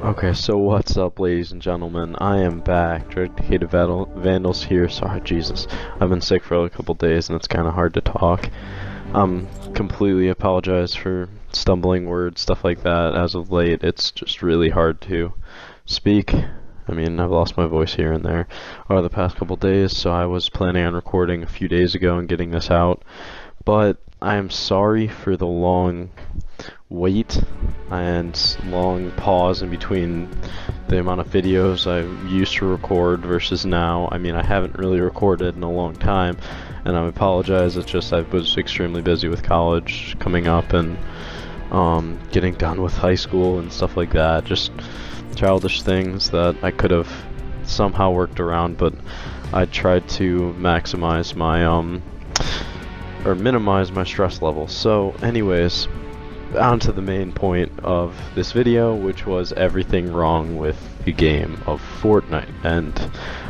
Okay, so what's up, ladies and gentlemen? I am back. DregDicated Vandals here. Sorry, Jesus. I've been sick for a couple days and it's kind of hard to talk. Completely apologize for stumbling words, stuff like that. As of late, it's just really hard to speak. I mean, I've lost my voice here and there over the past couple days, so I was planning on recording a few days ago and getting this out. But I am sorry for the long wait and long pause in between the amount of videos I used to record versus now. I mean, I haven't really recorded in a long time, and I apologize. It's just I was extremely busy with college coming up and getting done with high school and stuff like that. Just childish things that I could have somehow worked around, but I tried to maximize my or minimize my stress level. So anyways, on to the main point of this video, which was everything wrong with the game of Fortnite. And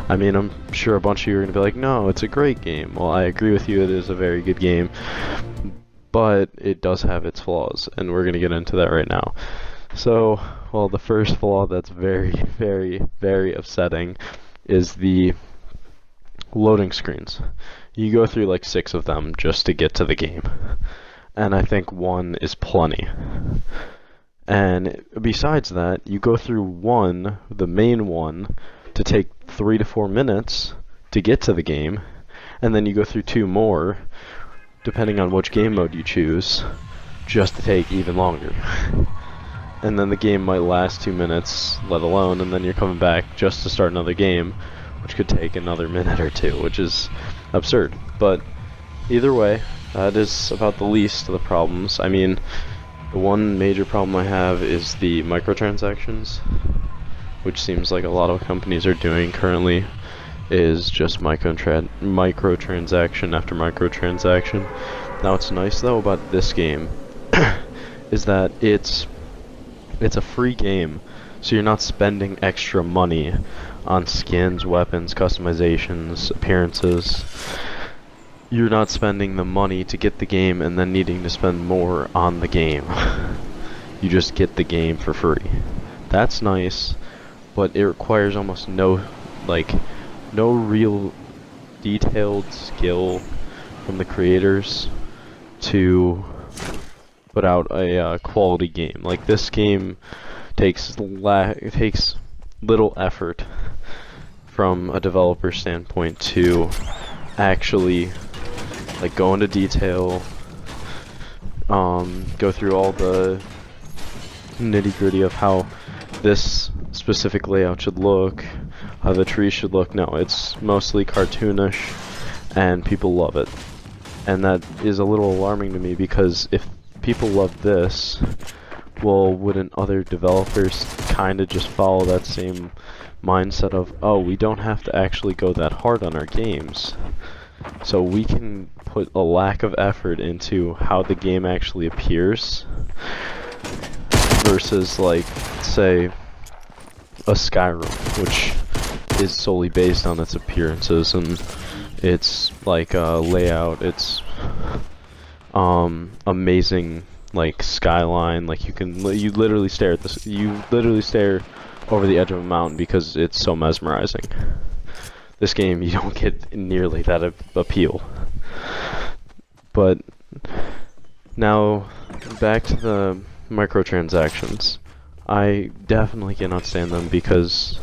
I mean, I'm sure a bunch of you are going to be like, no, it's a great game. Well, I agree with you, it is a very good game, but it does have its flaws, and we're going to get into that right now. So, well, the first flaw that's very, very, very upsetting is the loading screens. You go through like 6 of them just to get to the game, and I think 1 is plenty. And besides that, you go through one, the main one, to take 3 to 4 minutes to get to the game, and then you go through 2 more, depending on which game mode you choose, just to take even longer. And then the game might last 2 minutes, let alone, and then you're coming back just to start another game, which could take another minute or 2, which is absurd. But either way, that is about the least of the problems. I mean, the one major problem I have is the microtransactions, which seems like a lot of companies are doing currently, is just microtransaction after microtransaction. Now, what's nice though about this game is that it's a free game, so you're not spending extra money on skins, weapons, customizations, appearances. You're not spending the money to get the game and then needing to spend more on the game. You just get the game for free. That's nice, but it requires almost no real detailed skill from the creators to put out a quality game. Like, this game takes little effort from a developer standpoint to actually like go into detail, go through all the nitty-gritty of how this specific layout should look, how the tree should look. No, it's mostly cartoonish, and people love it. And that is a little alarming to me, because if people love this, well, wouldn't other developers kind of just follow that same mindset of, oh, we don't have to actually go that hard on our games, so we can put a lack of effort into how the game actually appears, versus, like, say, a Skyrim, which is solely based on its appearances and its like layout, its amazing like skyline. Like, you literally stare at this, you literally stare over the edge of a mountain because it's so mesmerizing. This game, you don't get nearly that appeal. But now back to the microtransactions. I definitely cannot stand them, because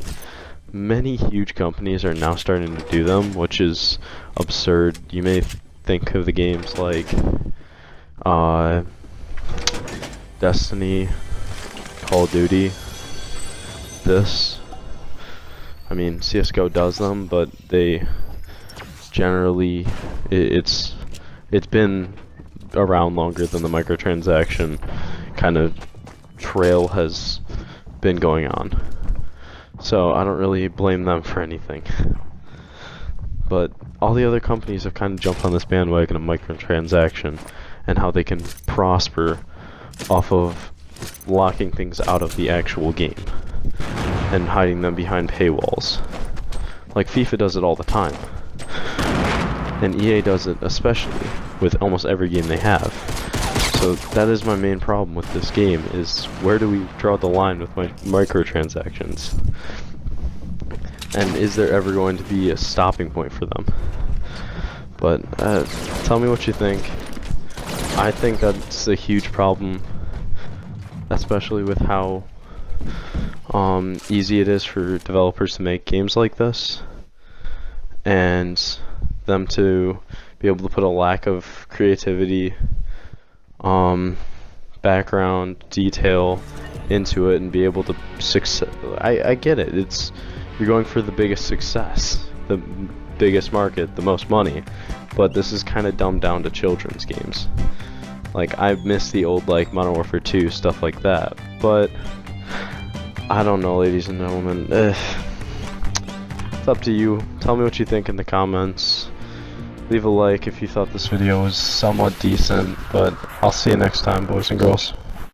many huge companies are now starting to do them, which is absurd. You may think of the games like Destiny, Call of Duty. I mean, CSGO does them, but they generally, it's been around longer than the microtransaction kind of trail has been going on. So I don't really blame them for anything. But all the other companies have kind of jumped on this bandwagon of microtransaction and how they can prosper off of locking things out of the actual game and hiding them behind paywalls. Like, FIFA does it all the time, and EA does it especially with almost every game they have. So that is my main problem with this game, is where do we draw the line with my microtransactions? And is there ever going to be a stopping point for them? But tell me what you think. I think that's a huge problem, especially with how easy it is for developers to make games like this, and them to be able to put a lack of creativity, background, detail into it and be able to success. I get it. You're going for the biggest success, the biggest market, the most money, but this is kind of dumbed down to children's games. Like, I miss the old, like, Modern Warfare 2, stuff like that, but I don't know, ladies and gentlemen. It's up to you. Tell me what you think in the comments. Leave a like if you thought this video was somewhat decent, but I'll see you next time, boys and girls.